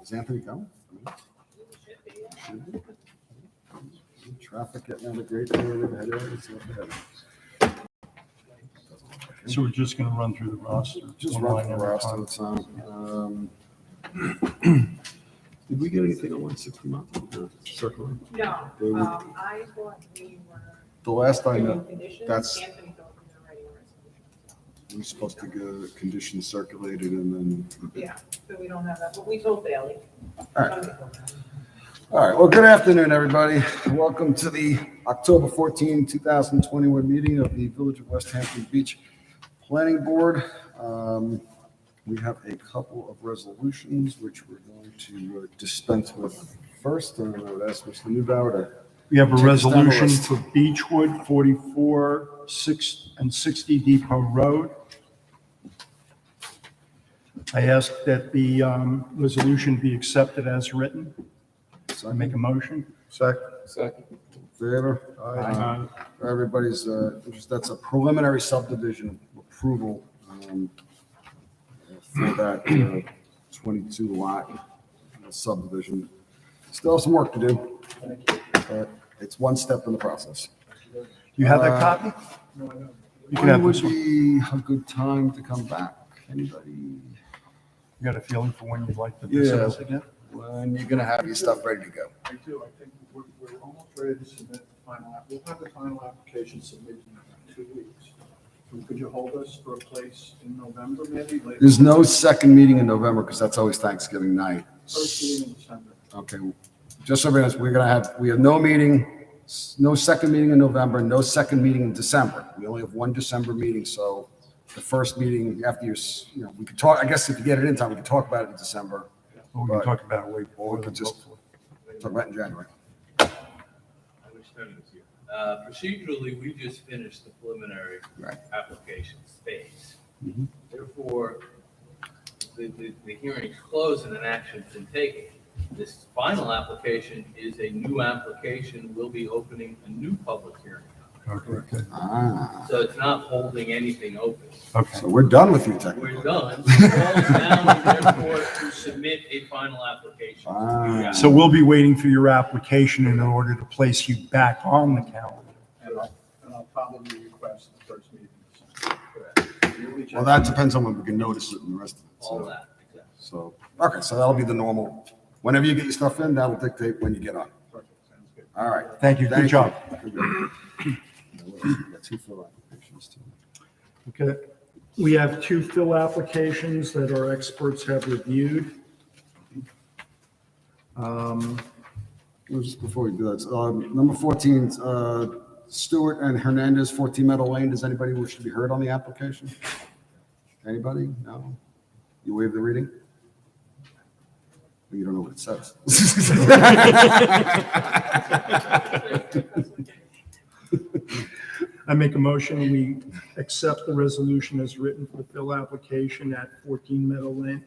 Is Anthony coming? Should be. Traffic getting out of great area. So we're just going to run through the roster. Just one run line through the at a rest time. of the time. Did we get anything on 160 Mountain? Circling? No, David? I thought we were. The last I doing know, conditions. that's, Anthony thought we were writing a resolution. we're supposed to get conditions circulated and then. Yeah, but we don't have that, but we told Bailey. All right. All right, well, good afternoon, everybody. Welcome to the October 14, 2021 meeting of the Village of West Hampton Beach Planning Board. We have a couple of resolutions which we're going to dispense with first, and I would ask Mr. Neubauer to. We have a Take us down the resolution list. for Beechwood, 44, 6 and 60 Depot Road. I ask that the resolution be accepted as written. So I make a motion. Second. Favor? For everybody's interest, that's a preliminary subdivision approval for that 22 lot subdivision. Still have some work to do, but it's one step in the process. You have that copy? You can When have would this one. be a good time to come back? Anybody? You got a feeling for when you'd like to Yeah. discuss again? When you're gonna have your stuff ready to go? I do. I think we're almost ready to submit the final we'll have the final application submitted in 2 weeks. So could you hold us for a place in November, maybe later? There's no second meeting in November because that's always Thanksgiving night. First meeting in December. Okay, just so everyone knows, we have no meeting, no second meeting in November, no second meeting in December. We only have one December meeting, so the first meeting after we could talk, I guess if you get it in time, we can talk about it in December. Or we can talk about it way Or before. we could just talk about it in January. Procedurally, we just finished the preliminary Right. application phase. Mhm. Therefore, the hearing is closed and an action has been taken. This final application is a new application. We'll be opening a new public hearing. Okay. So it's not holding anything open. Okay. So we're done with you technically. We're done. We're down, therefore, to submit a final application. Ah. So we'll be waiting for your application in order to place you back on the calendar. And I'll probably request the first meeting in December. You'll reach Well, out that to me. depends on when we can notice it and the rest of it. All So, that, exactly. so, okay, so that'll be the normal, whenever you get your stuff in, that'll dictate when you get on. Perfect. Sounds good. All right. Thank you. Good job. We got two fill applications too. Okay. We have 2 fill applications that our experts have reviewed. Just before we do that, number 14, Stewart and Hernandez, 14 Meadow Lane. Does anybody wish to be heard on the application? Anybody? No? You waive the reading? You don't know what it says. I make a motion, we accept the resolution as written for the fill application at 14 Meadow Lane.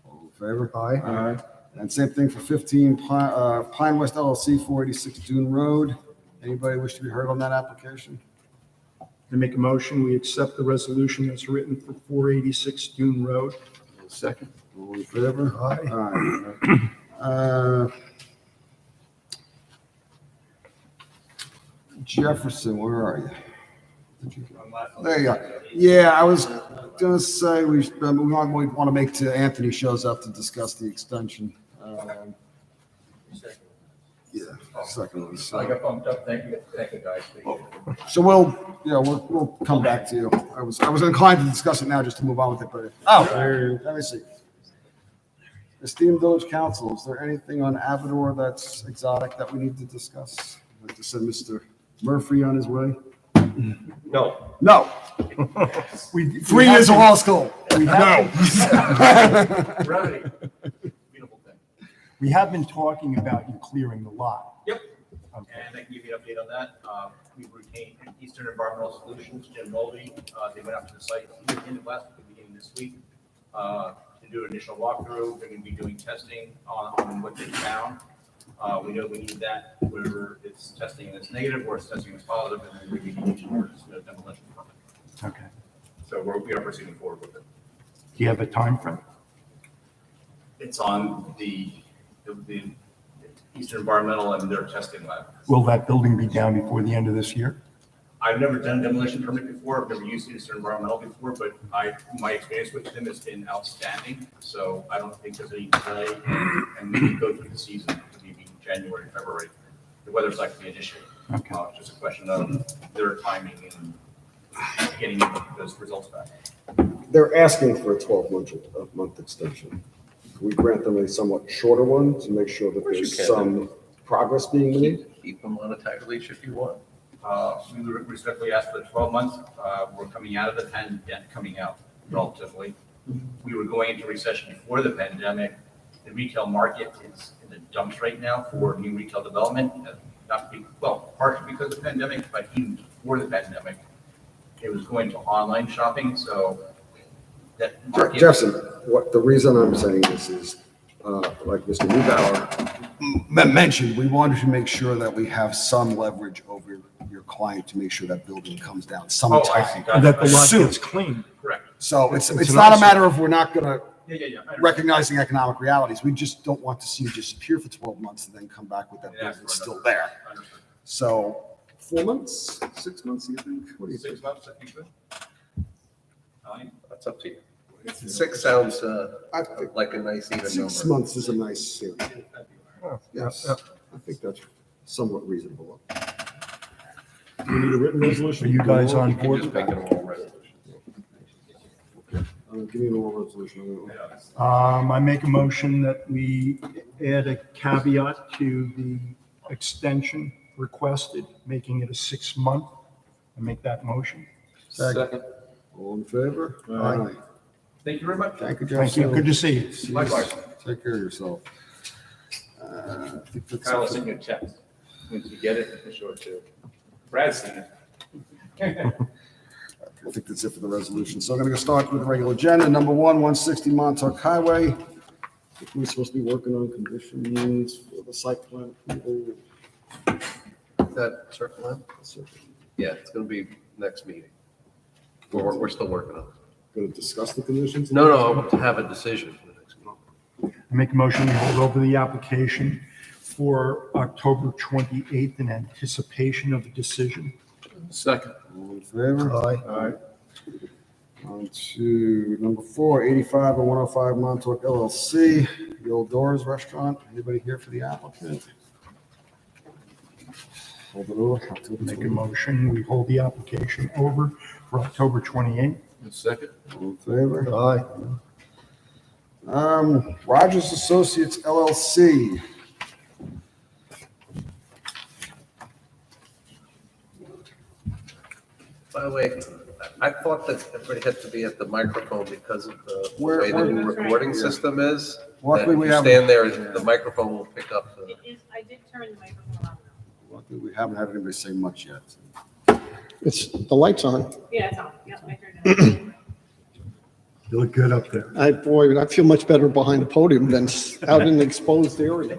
All in favor? Aye. And same thing for 15 Pine West LLC, 486 Dune Road. Anybody wish to be heard on that application? I make a motion, we accept the resolution as written for 486 Dune Road. Second. All in favor? Aye. Aye. Jefferson, where are you? There you are. Yeah, I was gonna say we want to make to Anthony shows up to discuss the extension. Yeah, second one. I got bumped up. Thank you, guys. So we'll come back to you. I was inclined to discuss it now just to move on with it, but let me see. Esteemed Village Council, is there anything on Avador that's exotic that we need to discuss? I'd like to send Mr. Murphy on his way. No. No. 3 years of law school. No. Brevity. Beautiful thing. We have been talking about you clearing the lot. Yep. Okay. And I can give you an update on that. We've retained Eastern Environmental Solutions, Jim Mulvey. They went out to the site at the end of last week, beginning this week, to do an initial walkthrough. They're going to be doing testing on what they found. We know we need that, whether it's testing and it's negative or it's testing and it's positive, and then we need to submit a demolition permit. Okay. So we are proceeding forward with it. Do you have a time frame? It's on the Eastern Environmental and their testing lab. Will that building be down before the end of this year? I've never done demolition permit before, I've never used Eastern Environmental before, but my experience with them has been outstanding, so I don't think there's any delay, and we can go through the season, maybe January, February. The weather's not gonna be an issue. Okay. It's just a question of their timing and getting those results back. They're asking for a 12-month extension. Can we grant them a somewhat shorter one to make sure that course you there's can. some progress being made? Keep them on a tight leash if you want. We would respectfully ask for the 12 months. We're coming out of the pandemic, coming out relatively. We were going into recession before the pandemic. The retail market is in the dumps right now for new retail development. Partially because of the pandemic, but even before the pandemic, it was going to online shopping. So that market. Jefferson, the reason I'm saying this is, like Mr. Neubauer mentioned, we wanted to make sure that we have some leverage over your client to make sure that building comes down Oh, I see. sometime. Gotcha. That the lot Soon. gets cleaned. Correct. So it's It's not a an matter of we're not gonna Yeah. I understand. recognizing economic realities. We just don't want to see you disappear for 12 months and then come back with that Yeah, building still there. Understood. So 4 months, 6 months, you think? What do you think? 6 months, I think good. Nine? That's up to you. 6 sounds I think like a nice even 6 number. months is a nice, yes, I think that's somewhat reasonable. We need a written resolution. Are you guys on You can board? just make it a whole resolution. Give me an oral resolution. I make a motion that we add a caveat to the extension requested, making it a 6-month. I make that motion. Second. All in favor? Aye. Thank you very much. Thank you, Thank you. Good to see you. See you. Likewise. Take care of yourself. I think that's Kyle will it. send you a text. Once you get it, show it to Brad's seen it. I think that's it for the resolution. So I'm going to start with the regular agenda. Number 160 Montauk Highway. I think we're supposed to be working on conditions for the site plan approval. Is that circle line? Yeah, it's gonna be next meeting. We're still working on it. Going to discuss the conditions? No, I want to have a decision for the next meeting. I make a motion we hold over the application for October 28th in anticipation of the decision. Second. All in favor? Aye. On to number 4, 85 and 105 Montauk LLC, the Old Doors Restaurant. Anybody here for the applicant? Hold it over. October Make a 20. motion, we hold the application over for October 28th. Second. All in favor? Aye. Rogers Associates LLC. By the way, I thought that everybody had to be at the microphone because of the Where- way the new where- recording system is. Luckily, That we if you have. stand there, the microphone will pick up the. It is, I did turn the microphone on. Luckily, we haven't had anybody say much yet. It's, the light's on. Yeah, it's on. Yep, I turned it on. You look good up there. I feel much better behind the podium than out in the exposed area.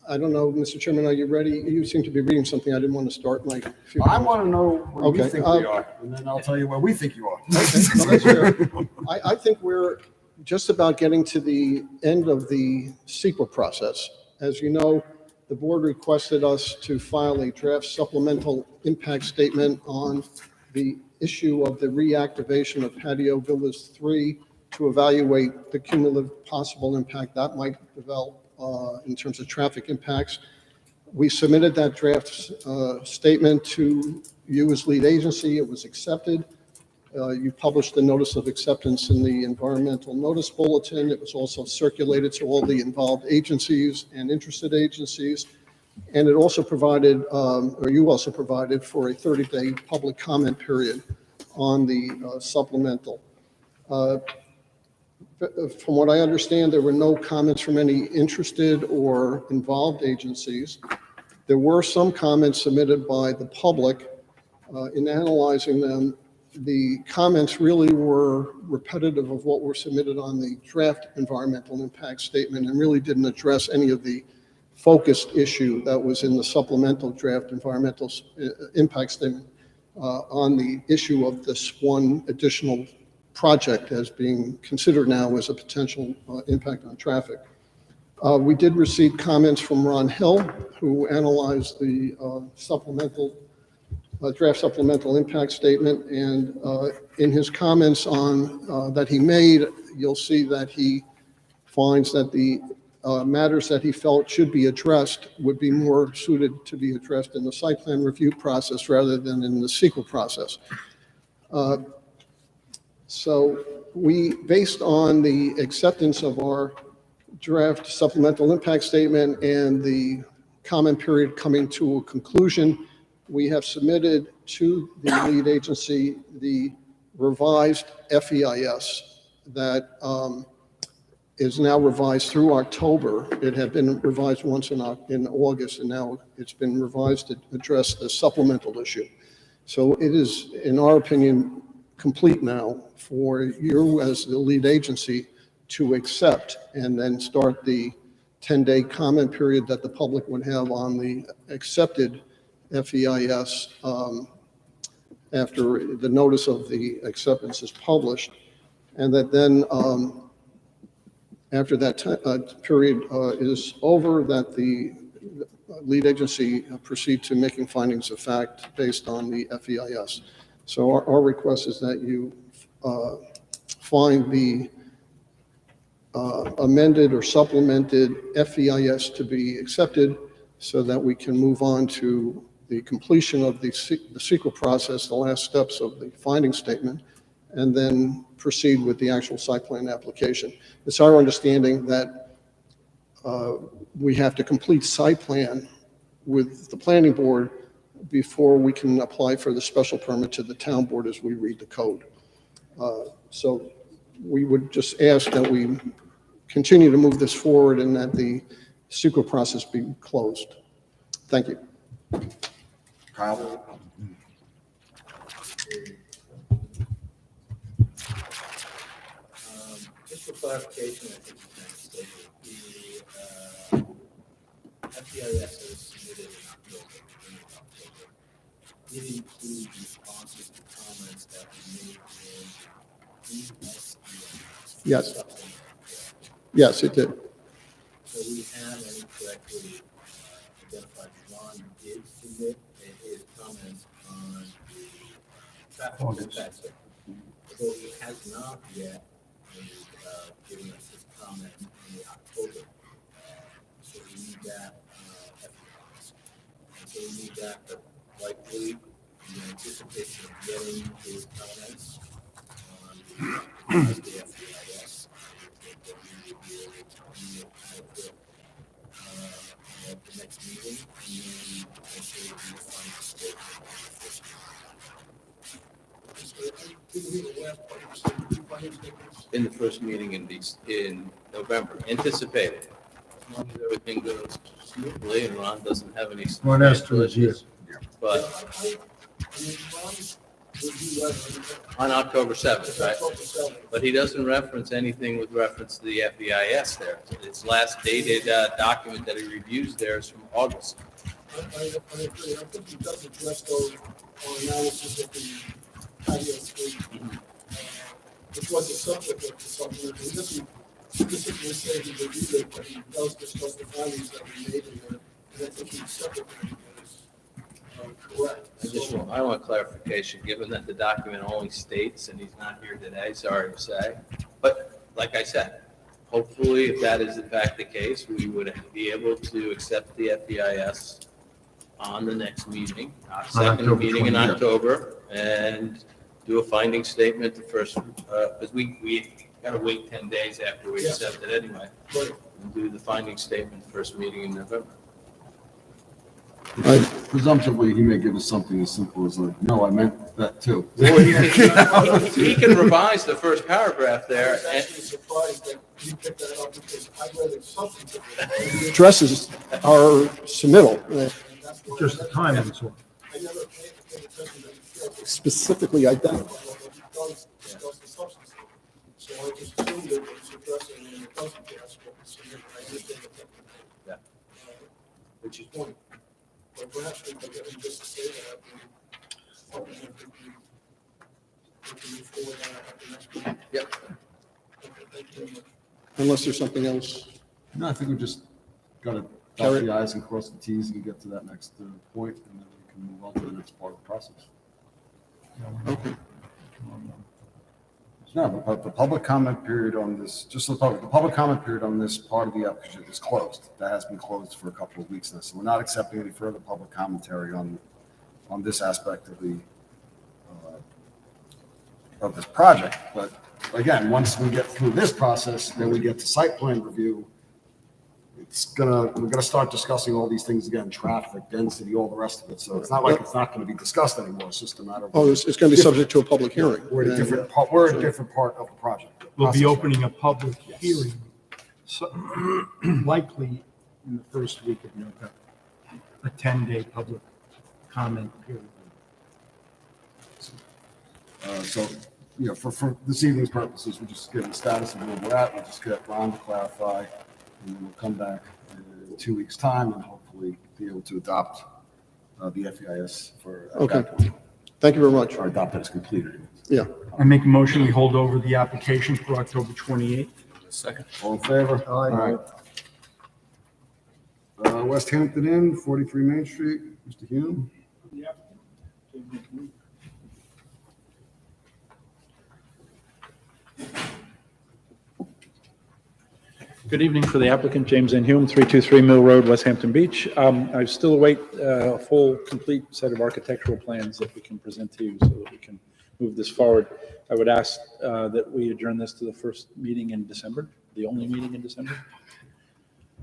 I don't know, Mr. Chairman, are you ready? You seem to be reading something. I didn't want to start my. I want to know where you Okay, think we are, and then I'll tell you where we think you are. I think we're just about getting to the end of the CEQA process. As you know, the board requested us to file a draft supplemental impact statement on the issue of the reactivation of Patio Villas 3 to evaluate the cumulative possible impact that might develop in terms of traffic impacts. We submitted that draft statement to you as lead agency. It was accepted. You published the notice of acceptance in the environmental notice bulletin. It was also circulated to all the involved agencies and interested agencies. And it also provided, or you also provided for a 30-day public comment period on the supplemental. From what I understand, there were no comments from any interested or involved agencies. There were some comments submitted by the public. In analyzing them, the comments really were repetitive of what were submitted on the draft environmental impact statement and really didn't address any of the focused issue that was in the supplemental draft environmental impact statement on the issue of this one additional project as being considered now as a potential impact on traffic. We did receive comments from Ron Hill, who analyzed the draft supplemental impact statement, and in his comments on that he made, you'll see that he finds that the matters that he felt should be addressed would be more suited to be addressed in the site plan review process rather than in the CEQA process. So we, based on the acceptance of our draft supplemental impact statement and the comment period coming to a conclusion, we have submitted to the lead agency the revised FEIS that is now revised through October. It had been revised once in August, and now it's been revised to address the supplemental issue. So it is, in our opinion, complete now for you as the lead agency to accept and then start the 10-day comment period that the public would have on the accepted FEIS after the notice of the acceptance is published, and that then after that period is over, that the lead agency proceed to making findings of fact based on the FEIS. So our request is that you find the amended or supplemented FEIS to be accepted so that we can move on to the completion of the CEQA process, the last steps of the finding statement, and then proceed with the actual site plan application. It's our understanding that we have to complete site plan with the planning board before we can apply for the special permit to the town board as we read the code. So we would just ask that we continue to move this forward and that the CEQA process be closed. Thank you. Kyle? Just for clarification, I think you can the FEIS that was submitted in October, did include responses to comments that were made in ESPN. Yes. Yes, it did. So we have incorrectly identified Ron did submit his comments on the traffic impact statement. So he has not yet given us his comment in the October. So we need that. So we need that, but likely in anticipation of getting his comments on the FEIS. That we would be able to be adequate at the next meeting, and then potentially be a final statement. In the first meeting in November, anticipated. As long as everything goes smoothly and Ron doesn't have any substantial issues. But on October 7th, right? But he doesn't reference anything with reference to the FEIS there. Its last dated document that he reviews there is from August. I agree. I think he does address those analysis of the patio street, which was a subject of the supplement. He doesn't specifically say he reviewed it, but he does discuss the findings that we made in there. And I think he accepted that it was correct. I want clarification, given that the document only states, and he's not here today, sorry to say. But like I said, hopefully, if that is in fact the case, we would be able to accept the FEIS on the next meeting, second meeting in October, and do a finding statement the first, because we got to wait 10 days after we accept it anyway. And do the finding statement the first meeting in November. Presumptively, he may give us something as simple as like, no, I meant that too. Or he can revise the first paragraph there. I was actually surprised that you picked that up because I read it substantively. Addresses our submittal, Just the timing, so. I never paid attention that he failed. specifically identified. Does discuss the substance. So I just assumed it was addressing and it doesn't address what was submitted. I did think of that. Yeah. Which is point. But perhaps we could get him just to say that. we can move forward on it at the next meeting. Yep. Okay, thank you very much. Unless there's something else. No, I think we just got to dot Carry- the i's and cross the t's and get to that next point, and then we can move on to the next part of the process. Okay. No, but the public comment period on this, just the public comment period on this part of the application is closed. That has been closed for a couple of weeks now, so we're not accepting any further public commentary on this aspect of this project. But again, once we get through this process, then we get to site plan review. We're gonna start discussing all these things again, traffic, density, all the rest of it. So it's not like it's not gonna be discussed anymore. It's just a matter of. Oh, it's going to be subject to a public hearing. We're at a different part of the project. We'll be Process. opening a public Yes. hearing, so likely in the first week of November, a 10-day public comment period. So, you know, for this evening's purposes, we're just getting the status of where we're at. We'll just get Ron to clarify, and then we'll come back in 2 weeks' time and hopefully be able to adopt the FEIS for at Okay. that point, Thank you very much. or adopt it as completed. Yeah. I make a motion, we hold over the application for October 28th. Second. All in favor? Aye. All right. West Hampton Inn, 43 Main Street, Mr. Hume. Good evening for the applicant, James N. Hume, 323 Mill Road, West Hampton Beach. I still await a full, complete set of architectural plans that we can present to you so that we can move this forward. I would ask that we adjourn this to the first meeting in December, the only meeting in December,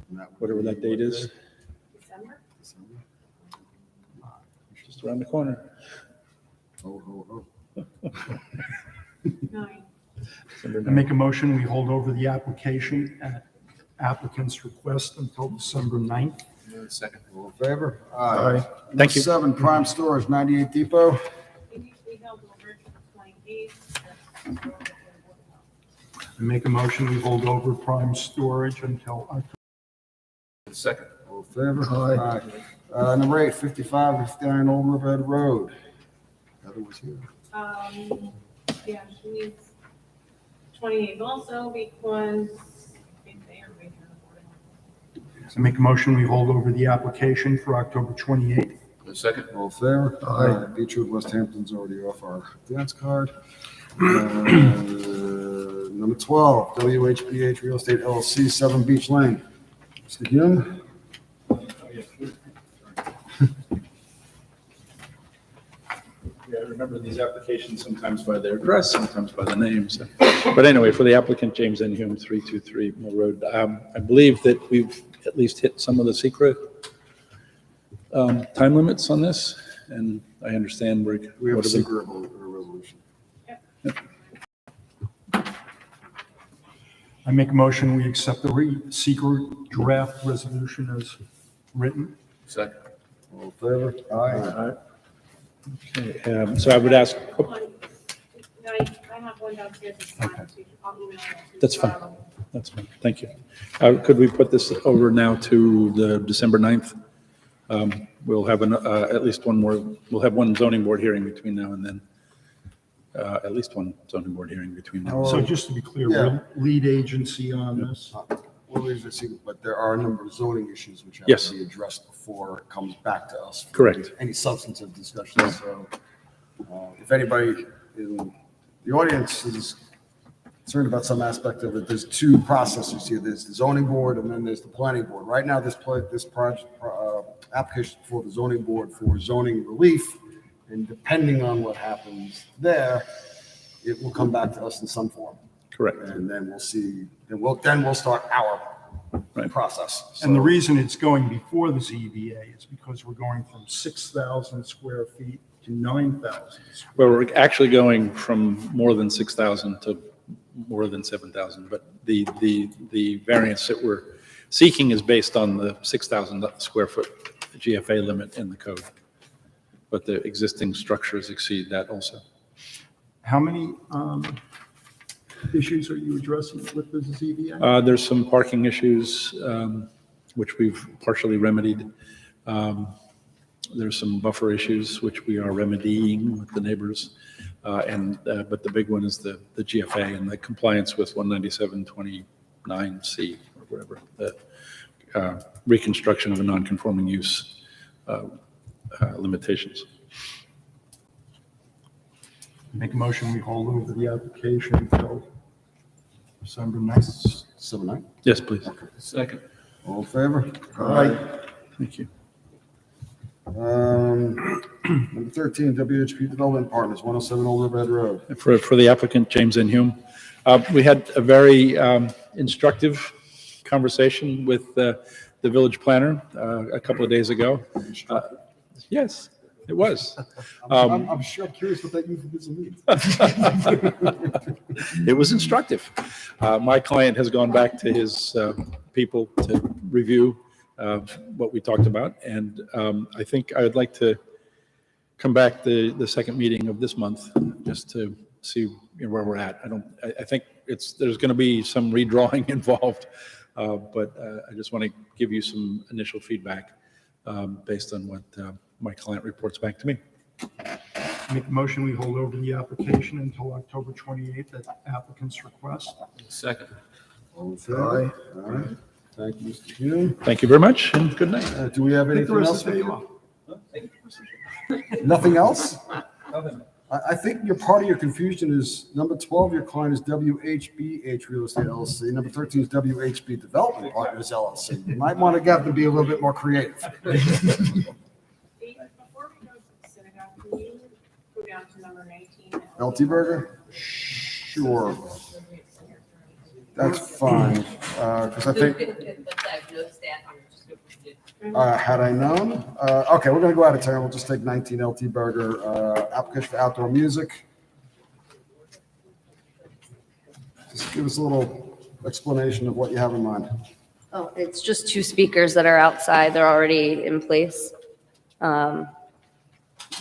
And that would whatever be that date is, December? just around the corner. Oh. 9. December I 9th. make a motion, we hold over the application at applicant's request until December 9th. Second. All in favor? Aye. Thank you. 7 Prime Storage, 98 Depot. We held over to the 28th. I make a motion, we hold over prime storage until October. Second. All in favor? Aye. Number 8, 55, 59 Old Riverhead Road. Heather was here. Yeah, she needs 28th also because I think they are waiting on the board. I make a motion, we hold over the application for October 28th. Second. All in favor? Beechwood, West Hampton's already off our dance card. Number 12, WHPH Real Estate LLC, 7 Beach Lane. Mr. Hume? Yeah, I remember these applications sometimes by their address, sometimes by the names. But anyway, for the applicant, James N. Hume, 323 Mill Road, I believe that we've at least hit some of the secret time limits on this, and I understand We have a what are the- secret resolution. I make a motion, we accept the secret draft resolution as written. Second. All in favor? Aye. Okay, so I would ask, I have one downstairs. It's fine. I'll email it to you. That's fine. That's fine, thank you. Could we put this over now to the December 9th? We'll have at least one more, we'll have one zoning board hearing between now and then. At least one zoning board hearing between now. So just to be clear, we're lead agency on this. Well, there's a secret, but there are a number of zoning issues which have Yes. to be addressed before it comes back to us. for Correct. Any substantive discussion. So if anybody in the audience is concerned about some aspect of it, there's 2 processes here. There's the zoning board and then there's the planning board. Right now, this project, application for the zoning board for zoning relief, and depending on what happens there, it will come back to us in some form. Correct. And then we'll see, then we'll start our Right. process. And the So- reason it's going before the ZBA is because we're going from 6,000 square feet to 9,000. Well, we're actually going from more than 6,000 to more than 7,000, but the variance that we're seeking is based on the 6,000 square foot GFA limit in the code. But the existing structures exceed that also. How many issues are you addressing with the ZBA? There's some parking issues, which we've partially remedied. there's some buffer issues which we are remedying with the neighbors. But the big one is the GFA and the compliance with 19729C or whatever, the reconstruction of a non-conforming use limitations. Make a motion, we hold over the application until December 9th. 7-9. Yes, please. Second. All in favor? Thank you. Number 13, WHP Development Partners, 107 Old Riverhead Road. For the applicant, James N. Hume. We had a very instructive conversation with the village planner a couple of days ago. Yes, it was. I'm sure curious what that euphemism means. It was instructive. My client has gone back to his people to review what we talked about, and I think I would like to come back the second meeting of this month just to see where we're at. I think there's going to be some redrawing involved, but I just want to give you some initial feedback based on what my client reports back to me. Make a motion, we hold over the application until October 28th at applicant's request. Second. All in favor? All right. Thank you, Mr. Hume. Thank you very much, and good night. Do we have anything else? Nothing else? I think part of your confusion is number 12, your client is WHBH Real Estate LLC. Number 13 is WHB Development Partners LLC. You might want to get them to be a little bit more creative. Before we go to the synagogue, can you go down to number 19? LT Burger? Sure. That's fine, because I think, had I known, okay, we're gonna go out of turn, we'll just take 19 LT Burger, application for outdoor music. Just give us a little explanation of what you have in mind. Oh, it's just 2 speakers that are outside. They're already in place. Should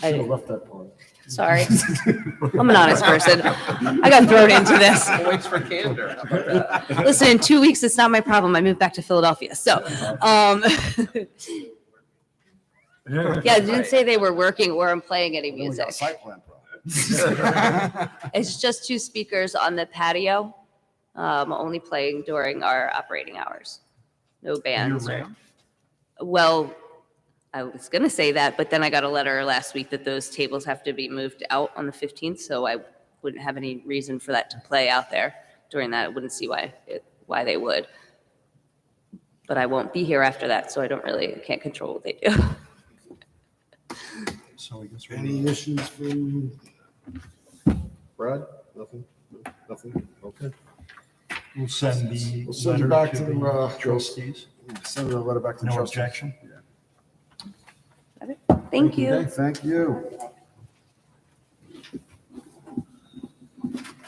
have left that part. Sorry. I'm an honest person. I got thrown into this. Waits for candor. How about that? Listen, in 2 weeks, it's not my problem. I moved back to Philadelphia. So, yeah, I didn't say they were working or I'm playing any Then we got a music. site plan problem. It's just 2 speakers on the patio, only playing during our operating hours. No bands or, well, I was going to say that, but then I got a letter last week that those tables have to be moved out on the 15th, so I wouldn't have any reason for that to play out there during that. I wouldn't see why they would. But I won't be here after that, so I can't control what they do. So I guess Any issues from Brad? Nothing? Nothing? Okay. we'll send the We'll send it letter back to to the the, trustees. Send the letter back to the No trustees. objection? Thank you. Okay, thank you.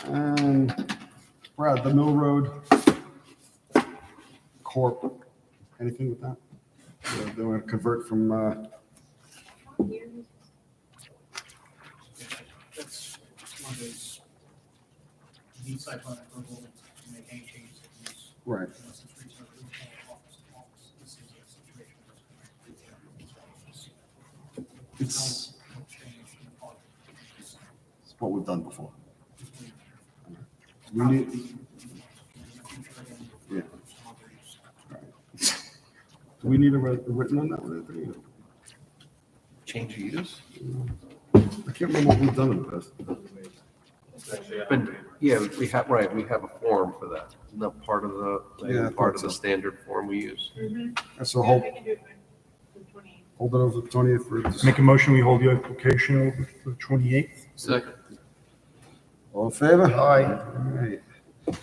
And Brad, the Mill Road Corp, anything with that? They want to convert from, That's one of those, need site plan approval to make any changes to use. right. Unless it's reasonable, office to office. This is a situation It's no change in policy. it's what we've done before. We need, yeah. Do we need a written on that one, Anthony? Change of use? I can't remember what we've done in the past. But, yeah, we have a form for that. Isn't that part of Yeah, I part of thought the so. standard form we use? So Yeah, hold we can do it by the 28th. it over the 20th for, Make a motion, we hold the application over to the 28th. Second. all in favor? Aye. All right. Okay.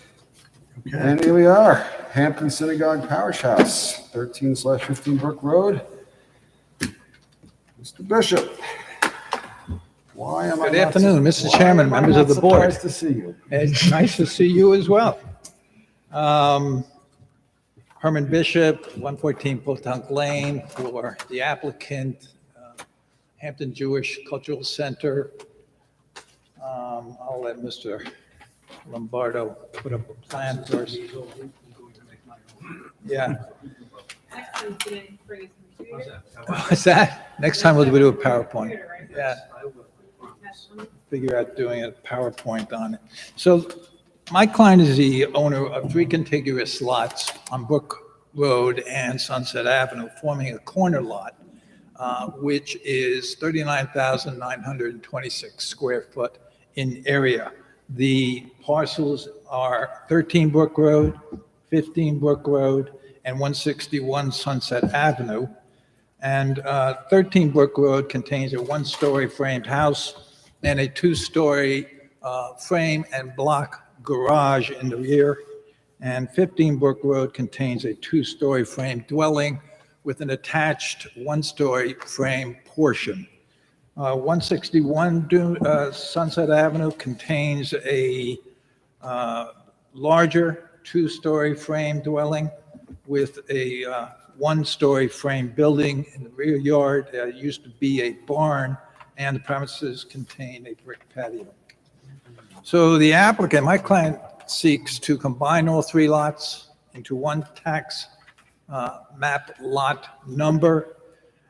And here we are, Hampton Synagogue Parish House, 13/15 Brook Road. Mr. Bishop. Why am I Good not afternoon, su- Mr. why Chairman, am I members not of the board. surprised to see you. It's nice to see you as well. Herman Bishop, 114 Potunk Lane, for the applicant, Hampton Jewish Cultural Center. I'll let Mr. Lombardo put up a plan first. Yeah, Actually, didn't bring his What's that? Next time we'll do a PowerPoint. Yeah, figure out doing a PowerPoint on it. So my client is the owner of 3 contiguous lots on Brook Road and Sunset Avenue, forming a corner lot, which is 39,926 square foot in area. The parcels are 13 Brook Road, 15 Brook Road, and 161 Sunset Avenue. And 13 Brook Road contains a 1-story framed house and a 2-story frame and block garage in the rear. And 15 Brook Road contains a 2-story frame dwelling with an attached 1-story frame portion. 161 Sunset Avenue contains a larger 2-story frame dwelling with a 1-story frame building in the rear yard. There used to be a barn, and the premises contain a brick patio. So the applicant, my client, seeks to combine all 3 lots into one tax map lot number.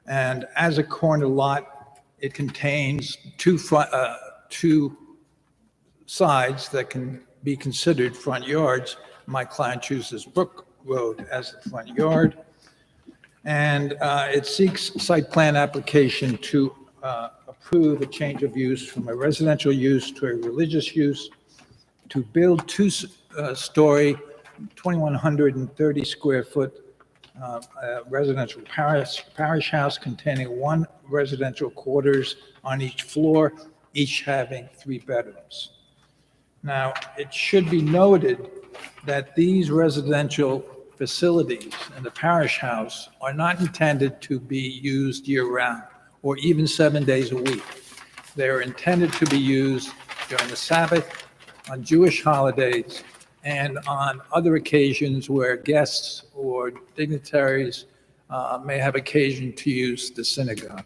And as a corner lot, it contains 2 sides that can be considered front yards. My client chooses Brook Road as the front yard. And it seeks site plan application to approve a change of use from a residential use to a religious use, to build 2-story, 2,130 square foot residential parish house containing 1 residential quarters on each floor, each having 3 bedrooms. Now, it should be noted that these residential facilities in the parish house are not intended to be used year-round or even 7 days a week. They are intended to be used during the Sabbath, on Jewish holidays, and on other occasions where guests or dignitaries may have occasion to use the synagogue.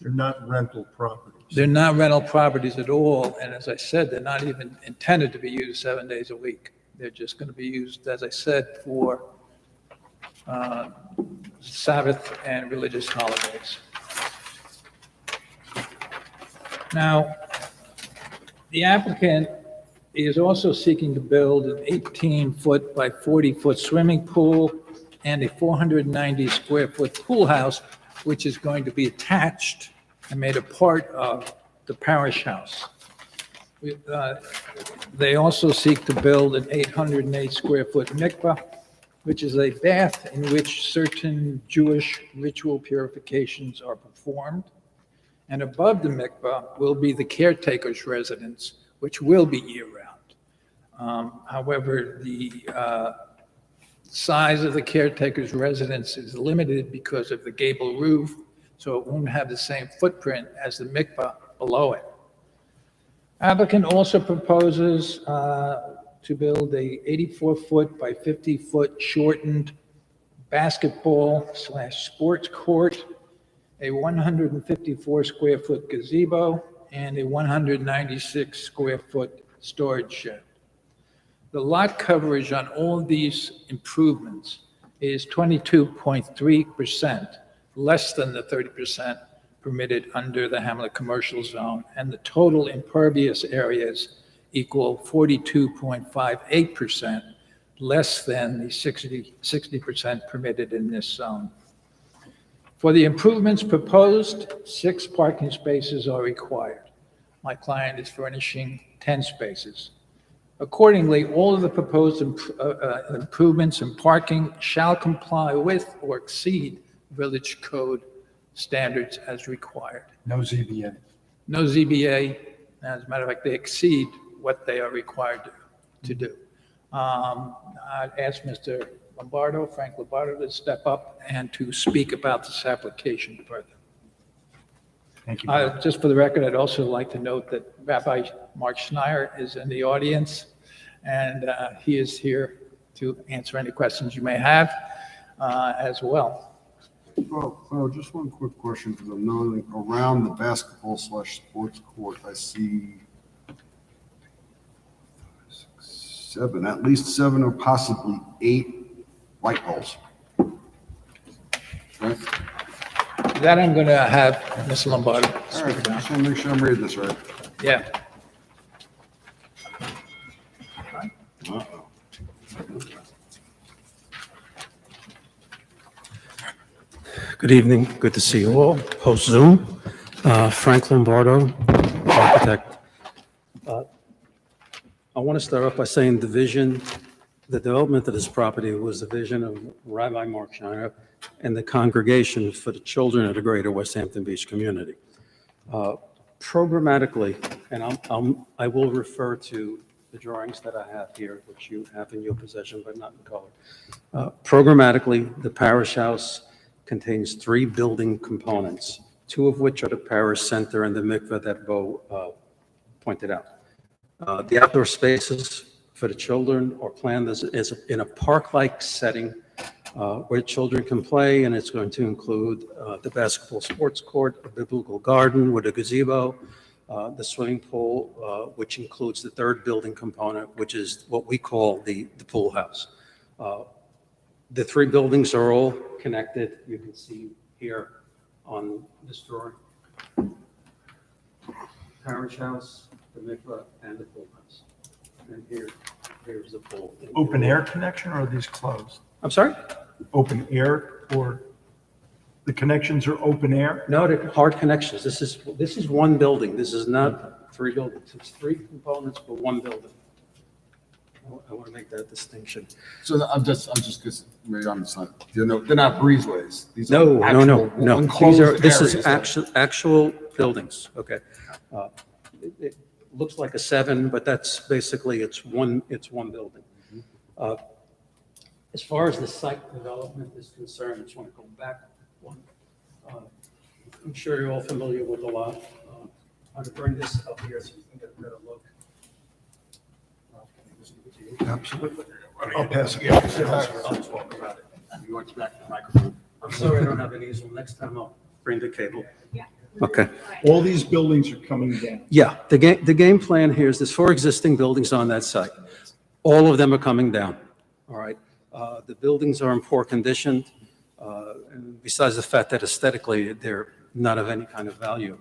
They're not rental properties. They're not rental properties at all, and as I said, they're not even intended to be used 7 days a week. They're just going to be used, as I said, for Sabbath and religious holidays. Now, the applicant is also seeking to build an 18-foot by 40-foot swimming pool and a 490 square foot pool house, which is going to be attached and made a part of the parish house. They also seek to build an 808 square foot mikvah, which is a bath in which certain Jewish ritual purifications are performed. And above the mikvah will be the caretaker's residence, which will be year-round. However, the size of the caretaker's residence is limited because of the gable roof, so it won't have the same footprint as the mikvah below it. Applicant also proposes to build a 84-foot by 50-foot shortened basketball/sports court, a 154 square foot gazebo, and a 196 square foot storage shed. The lot coverage on all of these improvements is 22.3%, less than the 30% permitted under the Hamlet Commercial Zone, and the total impervious areas equal 42.58%, less than the 60% permitted in this zone. For the improvements proposed, 6 parking spaces are required. My client is furnishing 10 spaces. Accordingly, all of the proposed improvements in parking shall comply with or exceed Village Code standards as required. No ZBA. No ZBA, as a matter of fact, they exceed what they are required to do. I'd ask Mr. Lombardo, Frank Lombardo, to step up and to speak about this application further. Thank you. Just for the record, I'd also like to note that Rabbi Mark Schneier is in the audience, and he is here to answer any questions you may have as well. Well, just one quick question, because I'm noting around the basketball/sports court, I see 7, at least 7 or possibly 8 light poles. Okay. That I'm going to have Ms. Lombardo All speak right, about. just want to make sure I'm reading this right. Yeah. Uh-oh. Good evening. Good to see you all. Post Zoom. Frank Lombardo, architect. I want to start off by saying the development of this property was the vision of Rabbi Mark Shiner and the Congregation for the Children of the Greater West Hampton Beach Community. Programmatically, and I will refer to the drawings that I have here, which you have in your possession, but not in color. Programmatically, the parish house contains 3 building components, 2 of which are the parish center and the mikveh that Bo pointed out. The outdoor spaces for the children are planned as in a park-like setting where children can play, and it's going to include the basketball sports court, a biblical garden with a gazebo, the swimming pool, which includes the 3rd building component, which is what we call the pool house. The 3 buildings are all connected. You can see here on this drawing. Parish house, the mikveh, and the pool house. And here's the pool. Open air connection, or are these closed? I'm sorry? Open air, or the connections are open air? No, they're hard connections. This is one building. This is not 3 buildings. It's 3 components for 1 building. I want to make that distinction. So I'm just, because maybe I'm just not, they're not breezeways. These are No. actual enclosed This is areas. actual buildings, okay? It looks like a 7, but that's basically, it's one building. As far as the site development is concerned, I just want to go back one. I'm sure you're all familiar with the lot. I'm going to bring this up here so you can get a better look. Absolutely. I'll pass it. I'll just walk around it. You want to back to the microphone? I'm sorry I don't have an easel. Next time I'll bring the cable. Yeah. Okay. All these buildings are coming down. Yeah, the game plan here is there's 4 existing buildings on that site. All of them are coming down, all right? The buildings are in poor condition, and besides the fact that aesthetically, they're not of any kind of value.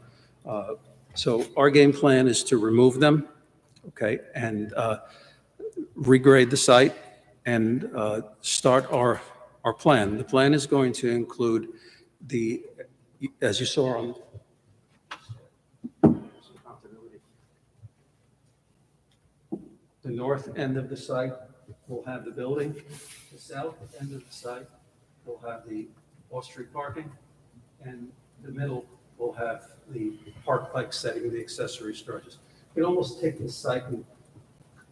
So our game plan is to remove them, okay, and regrade the site and start our plan. The plan is going to include as you saw on the north end of the site will have the building. The south end of the site will have the off-street parking, and the middle will have the park-like setting, the accessory structures. You can almost take the site and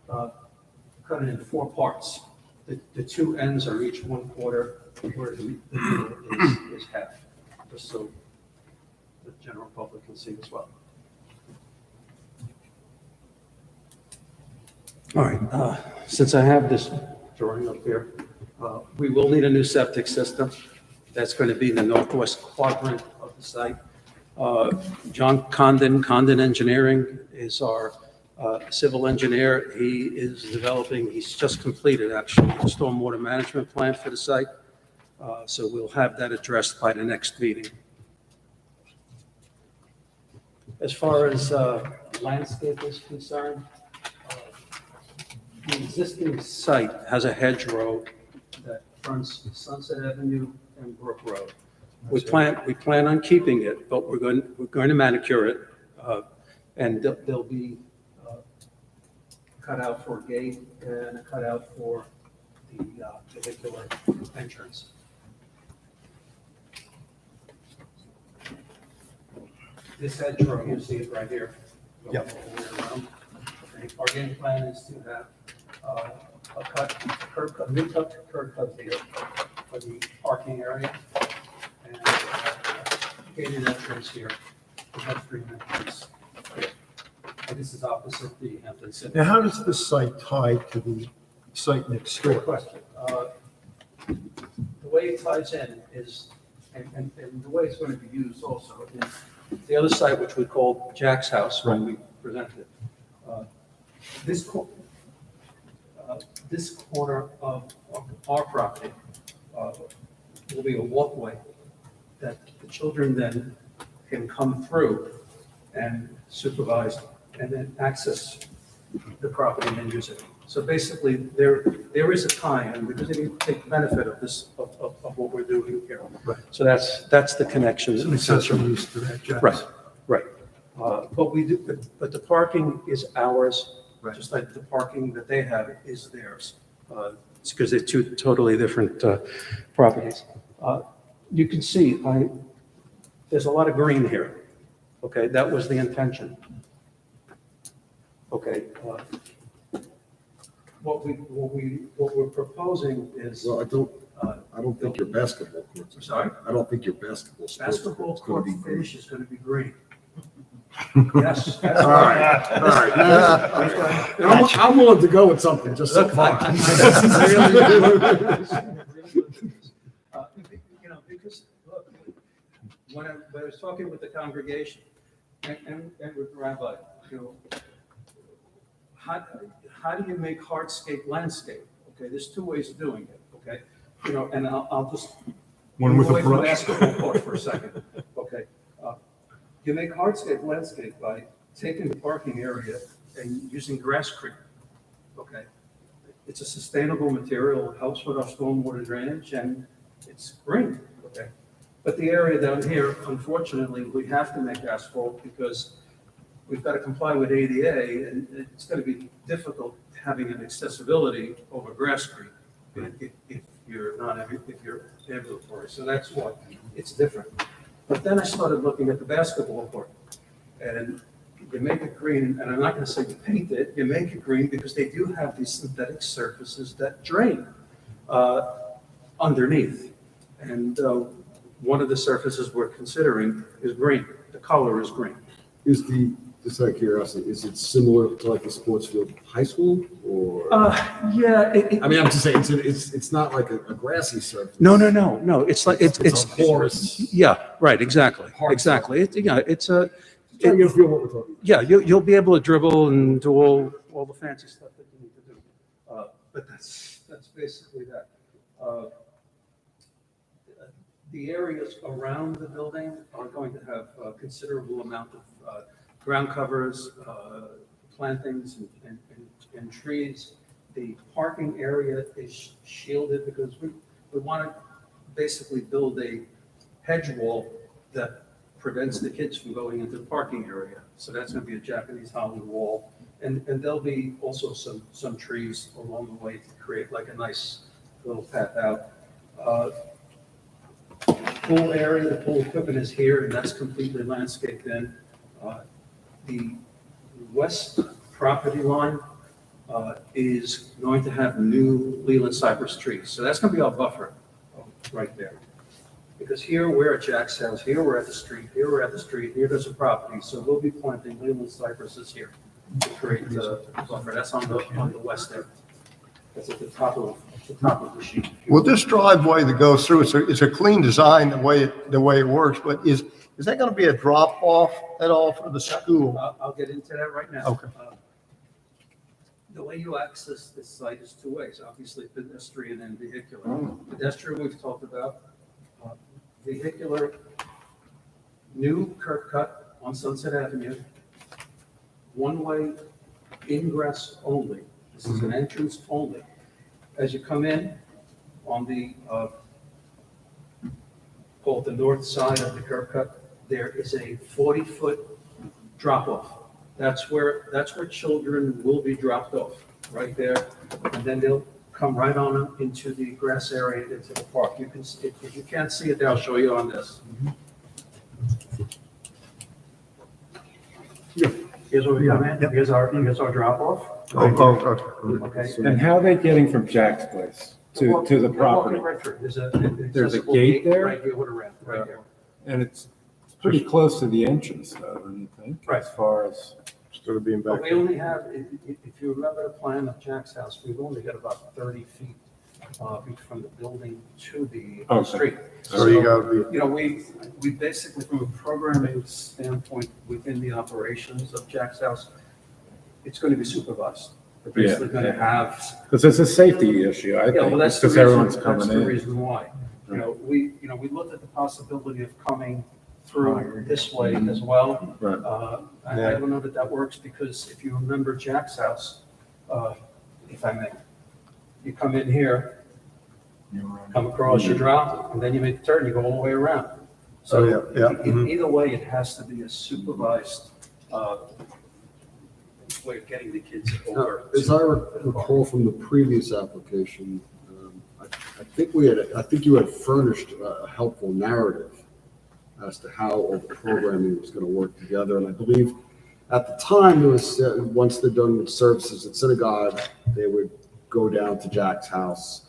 cut it into 4 parts. The 2 ends are each 1/4, where the middle is half, just so the general public can see as well. All right, since I have this drawing up here, we will need a new septic system. That's going to be in the northwest quadrant of the site. John Condon Engineering is our civil engineer. He is developing, he's just completed actually, a stormwater management plan for the site. So we'll have that addressed by the next meeting. As far as landscape is concerned, the existing site has a hedgerow that fronts Sunset Avenue and Brook Road. We plan on keeping it, but we're going to manicure it, and there'll be cut out for a gate and a cutout for the vehicular entrance. This hedgerow, you see it right here. Yep. Our game plan is to have a new curb cut here for the parking area, and gated entrance here. We have 3 entrances. And this is opposite the Hampton Center. Now, how does this site tie to the site next Great door? question. The way it ties in is, and the way it's going to be used also is the other site, which we call Jack's house when we presented it. This corner of our property will be a walkway that the children then can come through and supervise and then access the property and then use it. So basically, there is a tie-in because they can take benefit of this, of what we're doing here. Right. So that's the connection. It's an accessory use to that, Jack. Right, right. But we do, but the parking is ours, Right. just like the parking that they have is theirs. It's because they're two totally different properties. You can see, there's a lot of green here. Okay, that was the intention. Okay. What we're proposing is. Well, I don't think your basketball courts. I'm sorry? I don't think your basketball. sports Basketball court's gonna court be green. finish is going to be green. Yes. That's All right, all right. right. I'm willing to go with something just so Look, far. Because, look, when I was talking with the congregation and with Rabbi, how do you make hardscape landscape? Okay, there's two ways of doing it, okay? And I'll just One with move a away from brush. basketball court for a second, okay? You make hardscape landscape by taking the parking area and using grass creep, okay? It's a sustainable material, it helps with our stormwater drainage, and it's green, okay? But the area down here, unfortunately, we have to make asphalt because we've got to comply with ADA, and it's going to be difficult having an accessibility over grass creek if you're ambulatory. So that's why it's different. But then I started looking at the basketball court, and you make it green, and I'm not going to say you paint it, you make it green because they do have these synthetic surfaces that drain underneath. And one of the surfaces we're considering is green. The color is green. Just out of curiosity, is it similar to like the sports field high school or? Yeah. I mean, I'm just saying, it's not like a grassy surface. No. It's like, it's a porous. yeah, right, exactly, Hard exactly. It's a, Trying to get a feel what we're talking about. yeah, you'll be able to dribble and do all the fancy stuff that you need to do. But that's basically that. The areas around the building are going to have a considerable amount of ground covers, plantings and trees. The parking area is shielded because we want to basically build a hedge wall that prevents the kids from going into the parking area. So that's going to be a Japanese holly wall. And there'll be also some trees along the way to create like a nice little path out. Pool area, the pool equipment is here, and that's completely landscaped in. The west property line is going to have new Leland cypress trees. So that's going to be our buffer right there. Because here we're at Jack's house, here we're at the street, here we're at the street, here there's a property. So we'll be planting Leland cypresses here to create the buffer. That's on the west end. That's at the top of the sheet. Well, this driveway that goes through, it's a clean design the way it works, but is that going to be a drop off at all for the school? I'll get into that right now. Okay. The way you access this site is two ways, obviously pedestrian and vehicular. Pedestrian we've talked about. Vehicular, new curb cut on Sunset Avenue, one-way ingress only. This is an entrance only. As you come in on the, called the north side of the curb cut, there is a 40-foot drop-off. That's where children will be dropped off, right there. And then they'll come right on into the grass area, into the park. You can, if you can't see it, I'll show you on this. Here's where we come in. Here's our drop-off. Okay. And how are they getting from Jack's place to the We're walking property? right through. There's a accessible gate there? Right here with a ramp, right here. And it's pretty close to the entrance though, don't you think? Right. As far as, Instead of being But back. we only have, if you remember the plan of Jack's house, we've only got about 30 feet from the building to the Okay. street. So you gotta be. You know, we basically, from a programming standpoint, within the operations of Jack's house, it's going to be supervised. We're basically going to have, because it's a safety issue, I yeah, well, think, that's because the everyone's reason, that's coming the in. reason why. We looked at the possibility of coming through this way as well. Right. I don't know that works because if you remember Jack's house, if I may, you come in here, come across, you drop, and then you make the turn, you go all the way around. So either way, it has to be a supervised way of getting the kids over. As I recall from the previous application, I think you had furnished a helpful narrative as to how all the programming was going to work together. And I believe at the time, there was, once they're done with services at synagogue, they would go down to Jack's house.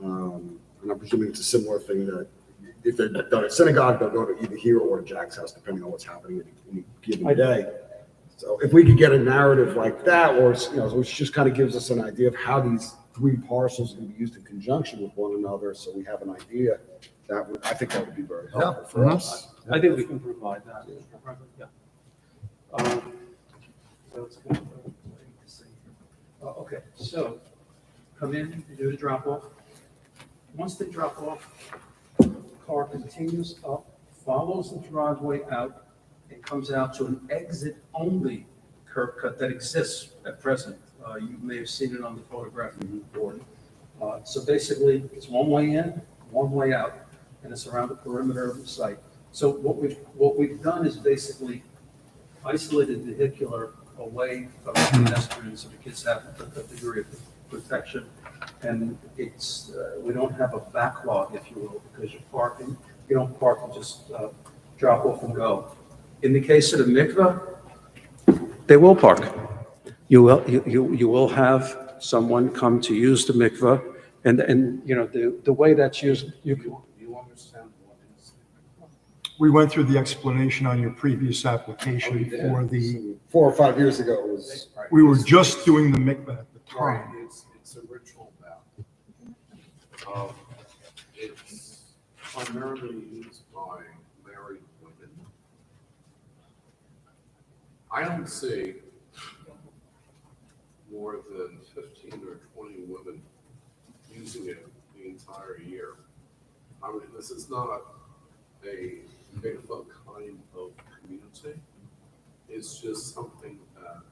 And I'm presuming it's a similar thing that if they're done at synagogue, they'll go to either here or to Jack's house, depending on what's happening in any given day. So if we could get a narrative like that, or, which just kind of gives us an idea of how these three parcels are going to be used in conjunction with one another, so we have an idea, I think that would be very helpful for us. I think we can provide that. Yeah. So it's good. Okay, so come in, you do the drop off. Once they drop off, car continues up, follows the driveway out, and comes out to an exit-only curb cut that exists at present. You may have seen it on the photograph board. So basically, it's one way in, one way out, and it's around the perimeter of the site. So what we've done is basically isolated vehicular away from pedestrians, so the kids have a degree of protection. And it's we don't have a backlog, if you will, because you're parking. You don't park and just drop off and go. In the case of the mikveh, they will park. You will have someone come to use the mikveh, and the way that's used. You understand what is? We went through the explanation on your previous application for the, 4 or 5 years ago, it was. we were just doing the mikveh at the Right, time. it's a ritual bath. It's primarily used by married women. I don't see more than 15 or 20 women using it the entire year. I mean, this is not a mikveh kind of community. It's just something that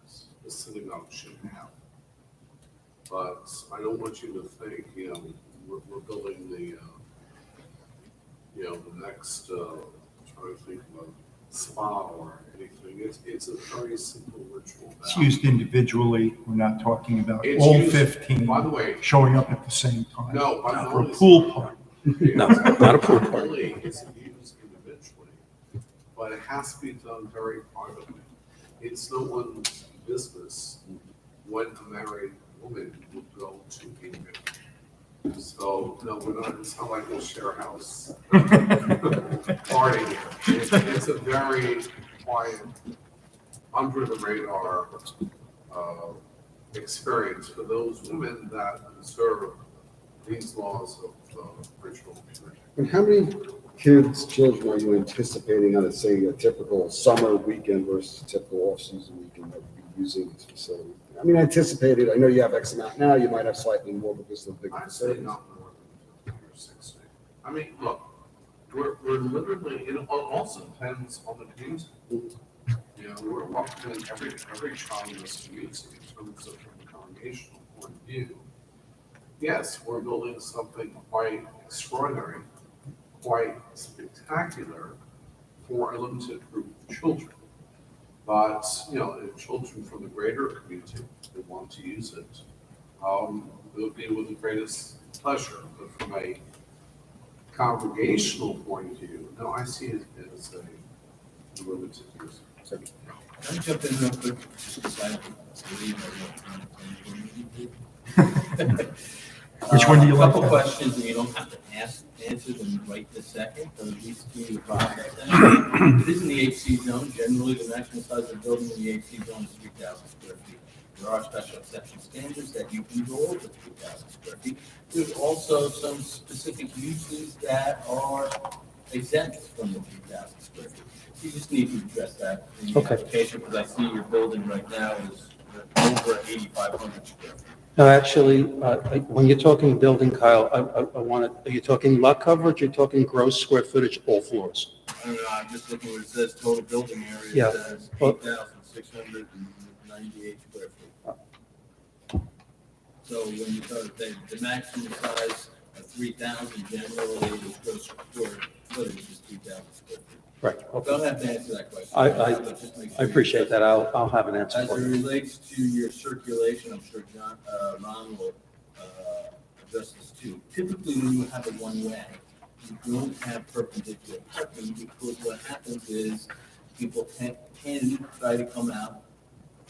the synagogue should have. But I don't want you to think, we're building the next, trying to think of a spa or anything. It's a very simple ritual. It's used individually. We're not talking about It's all used- 15 by the way, showing up at the same time. No, by For a the way, pool party. No, not a pool party. Only it's used individually, but it has to be done very privately. It's no one's business when a married woman would go to a mikveh. So, no, we're not, it's not like a share house party here. It's a very quiet, under the radar experience for those women that observe these laws of ritual purity. And how many children are you anticipating on, say, a typical summer weekend versus a typical off-season weekend that would be using this facility? I mean, anticipated, I know you have X amount now, you might have slightly more because of the big I'd say facilities. not more than 50 or 60. I mean, look, we're literally, it also depends on the community. We're welcoming every child in this community in terms of from a congregational point of view. Yes, we're building something quite extraordinary, quite spectacular for a limited group of children. But, if children from the greater community that want to use it, it would be with the greatest pleasure. But from a congregational point of view, no, I see it as a limited use. Can I jump in real quick? Which one do you A like? couple questions, and you don't have to answer them right this second, but at least community process. It is in the HC zone. Generally, the maximum size of the building in the HC zone is 3,000 square feet. There are special exception standards that you can go over 3,000 square feet. There's also some specific uses that are exempt from the 3,000 square feet. You just need to address that in the application, because I see your building right now is over 8,500 square feet. No, actually, when you're talking building, Kyle, I want to, are you talking lot coverage, you're talking gross square footage, all floors? I don't know, I'm just looking where it says total building area, Yeah. it says Well- 8,698 square feet. So when you start, the maximum size of 3,000 generally is gross square footage is 3,000 square feet. Right. Don't have to answer that question. But just make I sure appreciate that, I'll have an answer As for it you. relates to your circulation, I'm sure Ron will address this too. Typically, when you have a one-way, you don't have perpendicular parking because what happens is people can try to come out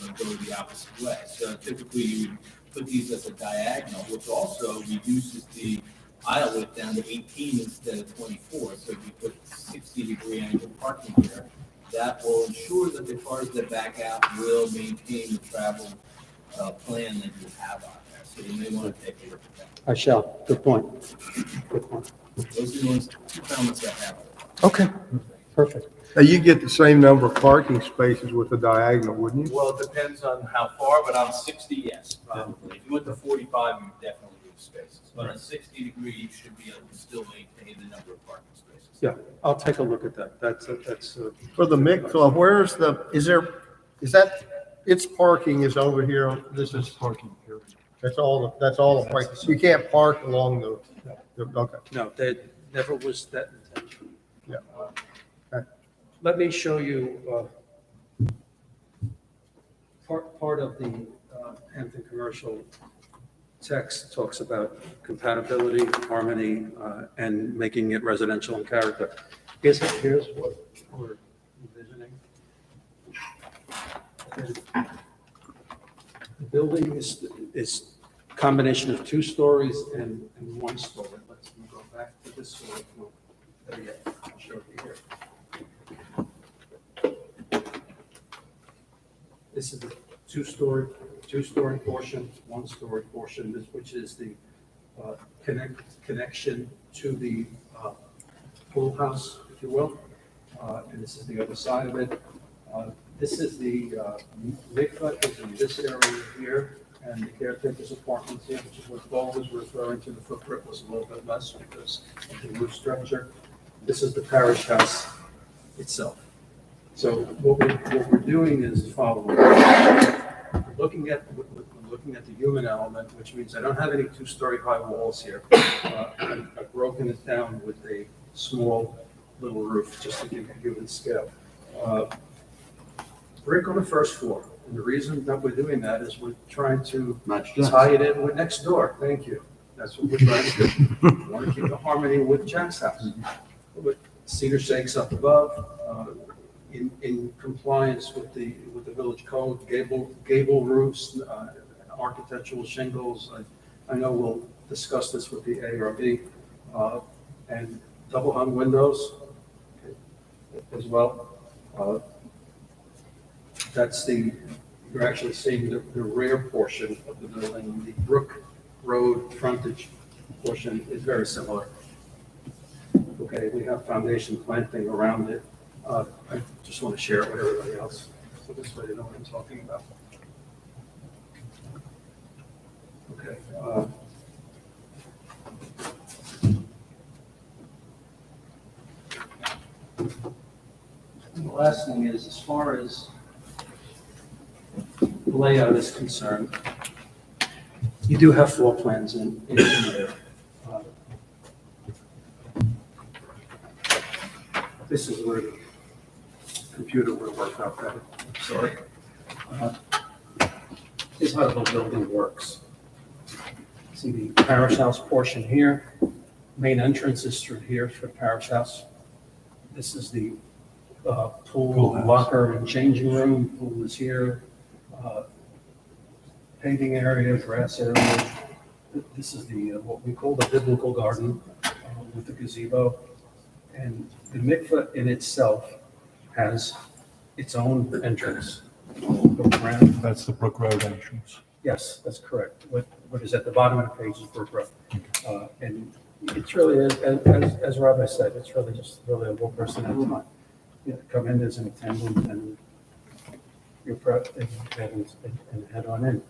and go the opposite way. So typically, you would put these as a diagonal, which also reduces the aisle width down to 18 instead of 24. So if you put 60-degree angle parking here, that will ensure that the cars that back out will maintain the travel plan that you have on there. So you may want to take a look at that. I shall, good point. Good point. Those are the ones, 2 comments I have. Okay, perfect. Now, you get the same number of parking spaces with the diagonal, wouldn't you? Well, it depends on how far, but on 60, yes, probably. If you went to 45, you definitely lose spaces. But on 60 degree, you should be able to still maintain the number of parking spaces. Yeah, I'll take a look at that. That's For the Mick Club, where's the, is that, its parking is over here, this is, Parking here. that's all the parking. You can't park along okay. No, there never was that intention. Yeah. Let me show you part of the Hampton commercial text talks about compatibility, harmony, and making it residential in character. Here's what we're envisioning. The building is a combination of 2 stories and 1 story. Let's go back to this story. I'll show you here. This is the two-story portion, 1-story portion, which is the connection to the pool house, if you will. And this is the other side of it. This is the Whph is in this area here, and the caretaker's apartments here, which is what Paul was referring to. The footprint was a little bit less because of the roof structure. This is the parish house itself. So what we're doing is following. We're looking at the human element, which means I don't have any 2-story high walls here. I've broken it down with a small little roof just to give you human scale. Brick on the first floor. And the reason that we're doing that is we're trying to tie it in with next door. Thank you. That's what we're trying to do. We want to keep the harmony with Jack's house. With cedar shakes up above, in compliance with the village code, gable roofs, architectural shingles. I know we'll discuss this with the ARB, and double hung windows as well. You're actually seeing the rear portion of the building. The Brook Road frontage portion is very similar. Okay, we have foundation planting around it. I just want to share it with everybody else, so this way they know what I'm talking about. Okay. And the last thing is, as far as the layout is concerned, you do have floor plans in there. This is where the computer would work out better. Sorry. This is how the whole building works. See the parish house portion here. Main entrance is through here for the parish house. This is the pool, locker, and changing room. Pool is here. Paving area, grass area. This is the what we call the biblical garden with the gazebo. And the mikveh in itself has its own entrance. That's the Brook Road entrance. Yes, that's correct. What is at the bottom of the page is Brook Road. And it's really, as Rabbi said, it's really just really a one person at a time. You come in as an attendant and you're prepped and head on in.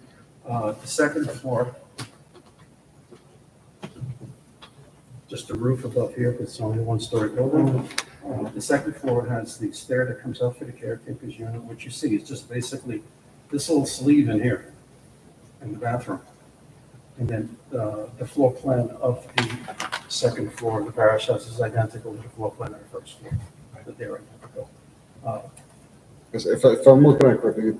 The second floor, just a roof above here, because it's only a one-story building. The second floor has the stair that comes up for the caretaker's unit. What you see is just basically this little sleeve in here in the bathroom. And then the floor plan of the second floor of the parish house is identical to the floor plan of the first floor. But they're identical. If I'm looking at it correctly,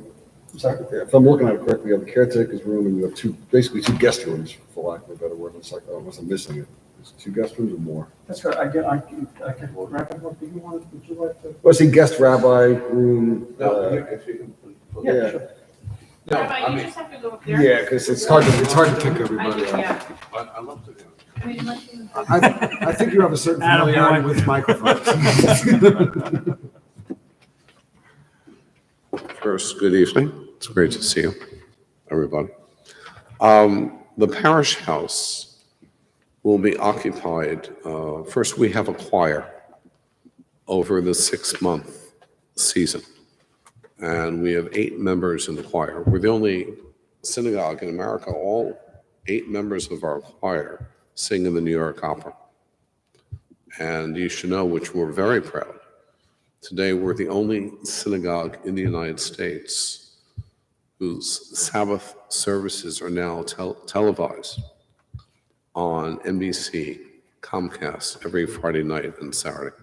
Sorry? if I'm looking at it correctly, you have the caretaker's room and you have basically two guest rooms, for lack of a better word. It's like, oh, unless I'm missing it. There's two guest rooms or more. That's right. I can wrap it up. Do you want, would you like to? Well, I see guest rabbi room. If you can. Yeah, sure. No, Rabbi, I you mean, just have to go up there. Yeah, because it's hard to pick everybody out. Yeah. I love to do it. I mean, unless you- I think you have a certain Attaboy. familiarity with microphones. First, good evening. It's great to see you, everybody. The parish house will be occupied. First, we have a choir over the 6-month season, and we have 8 members in the choir. We're the only synagogue in America. All 8 members of our choir sing in the New York Opera. And you should know, which we're very proud. Today, we're the only synagogue in the United States whose Sabbath services are now televised on NBC, Comcast, every Friday night and Saturday.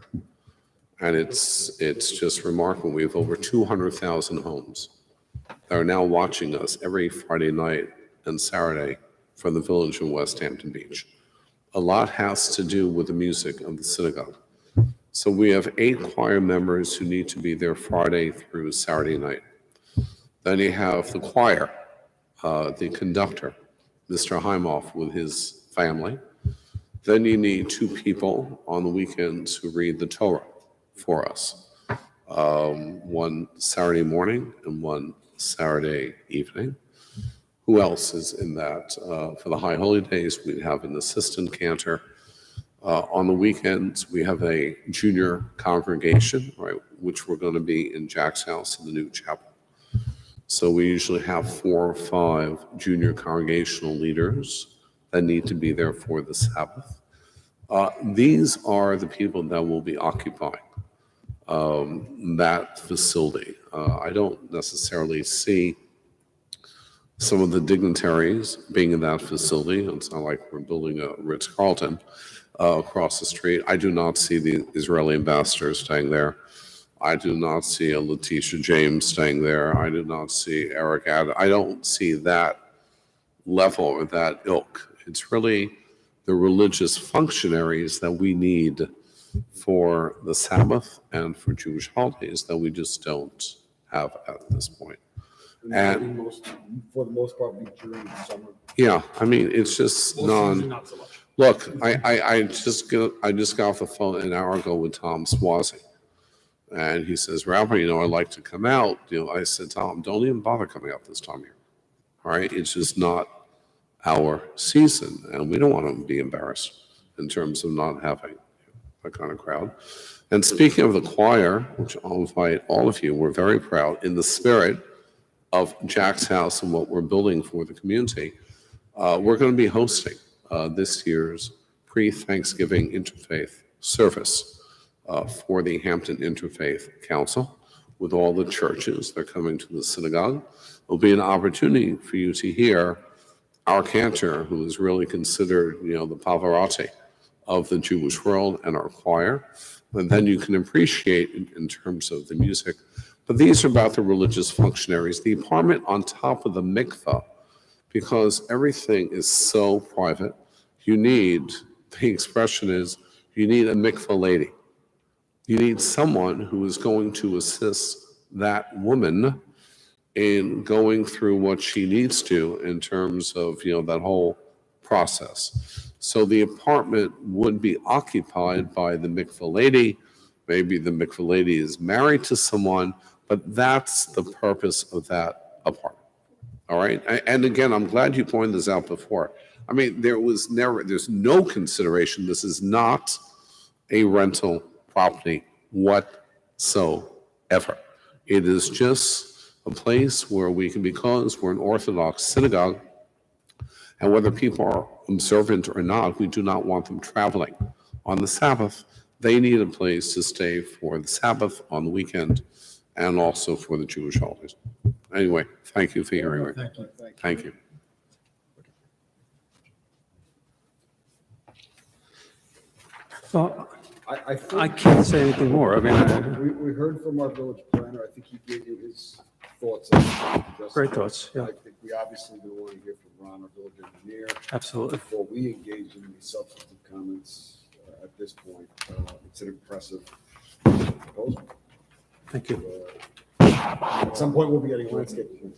And it's just remarkable. We have over 200,000 homes that are now watching us every Friday night and Saturday from the village of West Hampton Beach. A lot has to do with the music of the synagogue. So we have 8 choir members who need to be there Friday through Saturday night. Then you have the choir, the conductor, Mr. Heimoff with his family. Then you need 2 people on the weekends who read the Torah for us. One Saturday morning and one Saturday evening. Who else is in that? For the High Holy Days, we have an assistant cantor. On the weekends, we have a junior congregation, right, which we're going to be in Jack's house in the new chapel. So we usually have 4 or 5 junior congregational leaders that need to be there for the Sabbath. These are the people that will be occupying that facility. I don't necessarily see some of the dignitaries being in that facility. It's not like we're building a Ritz-Carlton across the street. I do not see the Israeli ambassador staying there. I do not see a Letitia James staying there. I do not see Eric Adams. I don't see that level or that ilk. It's really the religious functionaries that we need for the Sabbath and for Jewish holidays that we just don't have at this point. And for the most part, during the summer. yeah, I mean, it's just Not so much. Look, I just got off the phone an hour ago with Tom Swazi, and he says, Rabbi, I'd like to come out. I said, Tom, don't even bother coming out this time of year. All right, it's just not our season, and we don't want to be embarrassed in terms of not having that kind of crowd. And speaking of the choir, which I'll invite all of you, we're very proud in the spirit of Jack's house and what we're building for the community. We're going to be hosting this year's pre-Thanksgiving Interfaith service for the Hampton Interfaith Council with all the churches that are coming to the synagogue. It'll be an opportunity for you to hear our cantor, who is really considered, the Pavarotti of the Jewish world, and our choir. And then you can appreciate in terms of the music. But these are about the religious functionaries. The apartment on top of the mikveh, because everything is so private, you need a mikveh lady. You need someone who is going to assist that woman in going through what she needs to in terms of, that whole process. So the apartment would be occupied by the mikveh lady. Maybe the mikveh lady is married to someone, but that's the purpose of that apartment. All right. And again, I'm glad you pointed this out before. I mean, there's no consideration. This is not a rental property whatsoever. It is just a place where we can, because we're an Orthodox synagogue, and whether people are observant or not, we do not want them traveling. On the Sabbath, they need a place to stay for the Sabbath, on the weekend, and also for the Jewish holidays. Anyway, thank you for hearing me. Thank you. Thank you. Well, I think. I can't say anything more. I mean, We heard from our village planner. I think he gave you his thoughts on this. great thoughts, yeah, I think we obviously do want to hear from Ron, our village engineer, absolutely. before we engage in any substantive comments at this point. It's an impressive proposal. Thank you. At some point, we'll be getting landscaping.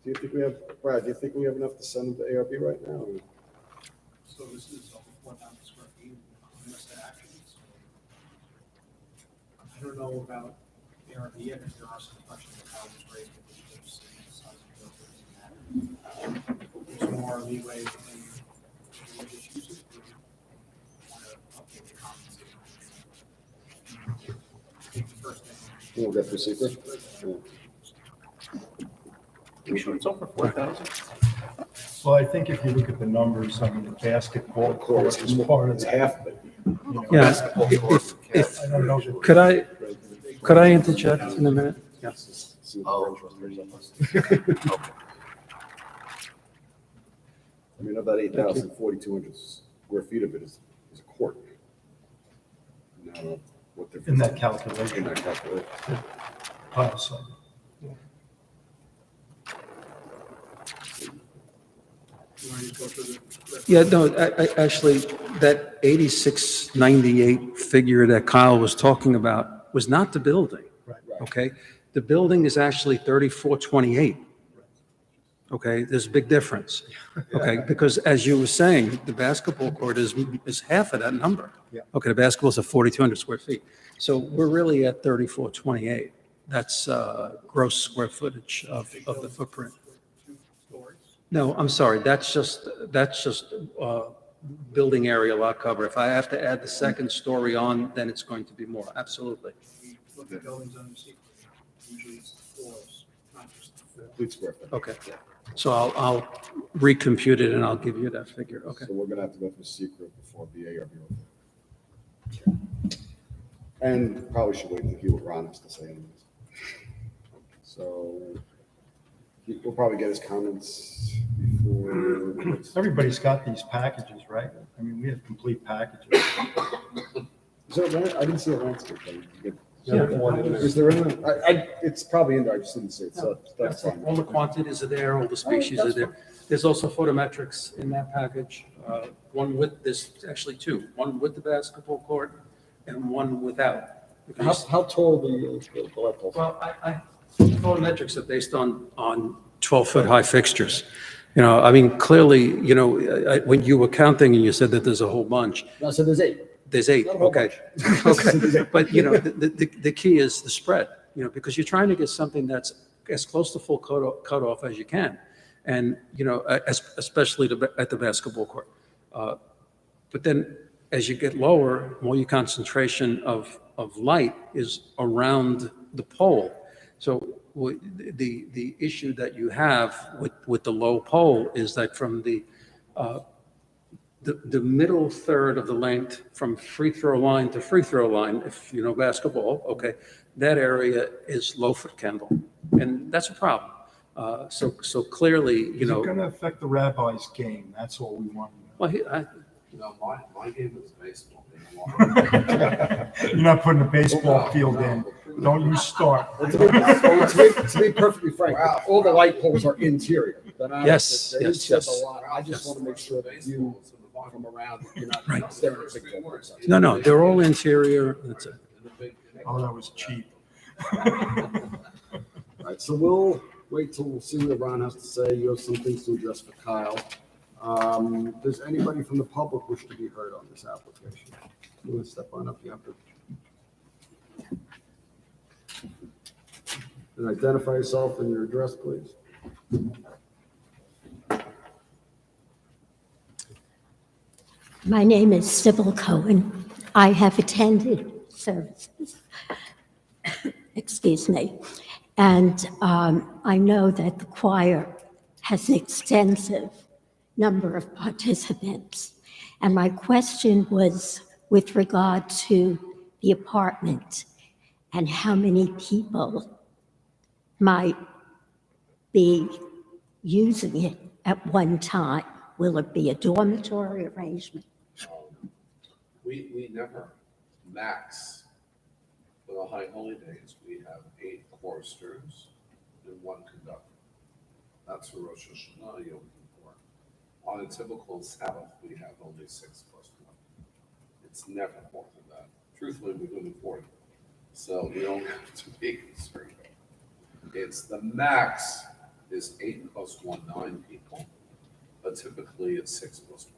Do you think we have, Brad, do you think we have enough to send them to ARB right now? So this is over 4,000 square feet, list of actions. I don't know about ARB yet, if there are some questions of how it's raised, with the size of the buildings and that. There's more leeway in the issues. We'll get through secret. You sure it's over 4,000? Well, I think if you look at the numbers, I mean, the basketball court is part of It's that. half of it. Yeah, if, I don't know. could I interject in a minute? Yeah. I mean, of that 8,400 square feet of it is a court. Now, what difference? In that calculation. In that calculation. Pile side. Yeah, no, actually, that 8698 figure that Kyle was talking about was not the building. Right. Okay? The building is actually 3428. Okay, there's a big difference. Okay, because as you were saying, the basketball court is half of that number. Yeah. Okay, the basketball's at 4,200 square feet. So we're really at 3428. That's gross square footage of the footprint. No, I'm sorry, that's just building area lot cover. If I have to add the second story on, then it's going to be more, absolutely. We look at buildings under secret, usually it's the floors, not just the floor. Complete square foot. Okay, so I'll recompute it and I'll give you that figure, okay? So we're gonna have to go through secret before the ARB. And probably should wait to hear what Ron has to say anyways. So we'll probably get his comments before. Everybody's got these packages, right? I mean, we have complete packages. Is there I didn't see a landscape. Plan. Yeah. Is there in the, it's probably in there, I just didn't see it, so that's fine. All the quantities are there, all the species are there. There's also photometrics in that package. One with, there's actually two, one with the basketball court and one without. How tall the light poles? Well, photometrics are based on 12-foot high fixtures. You know, I mean, clearly, you know, when you were counting and you said that there's a whole bunch. No, so there's 8. There's 8, Not a whole okay. bunch. Okay, but you know, the key is the spread, you know, because you're trying to get something that's as close to full cutoff as you can. And, you know, especially at the basketball court. But then as you get lower, more your concentration of light is around the pole. So the issue that you have with the low pole is that from the middle third of the length from free throw line to free throw line, if you know basketball, okay, that area is low foot candle, and that's a problem. So clearly, you know. Is it going to affect the rabbi's game? That's all we want to know. Well, No, my game is baseball. You're not putting a baseball field in. Don't you start. To be perfectly frank, all the light poles are interior. Yes, There is yes, just a yes. lot. I just want to make sure that you, from around, you're not Right. staring at a big pole. No, they're all interior. That's it. Oh, that was cheap. All right, so we'll wait till we'll see what Ron has to say. You have some things to address for Kyle. Does anybody from the public wish to be heard on this application? You want to step on up? You have to. And identify yourself and your address, please. My name is Sybil Cohen. I have attended services, excuse me, and I know that the choir has an extensive number of participants. And my question was with regard to the apartment and how many people might be using it at one time. Will it be a dormitory arrangement? We never max for the high holy days. We have 8 choristers and 1 conductor. That's for Rosh Hashanah, Yom Kippur. On a typical Sabbath, we have only 6 plus 1. It's never more than that. Truthfully, we're doing 40. So we don't have to be concerned. It's the max is 8 plus 1, 9 people. But typically it's 6 plus 1.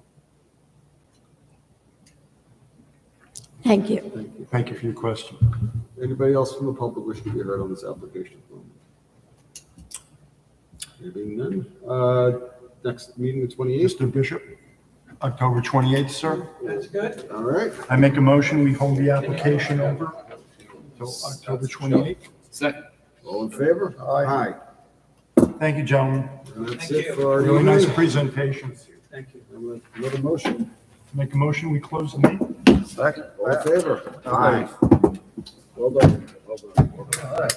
Thank you. Thank you for your question. Anybody else from the public wish to be heard on this application? Hearing none. Next meeting, the 28th. Mr. Bishop, October 28th, sir. That's good. All right. I make a motion, we hold the application over till October 28th. Second. All in favor? Aye. Thank you, gentlemen. And that's Thank it you. for our Really nice evening. presentation. Thank you. Another motion. Make a motion, we close the meeting. Second. All in favor? Aye. Well done. Well done. All right.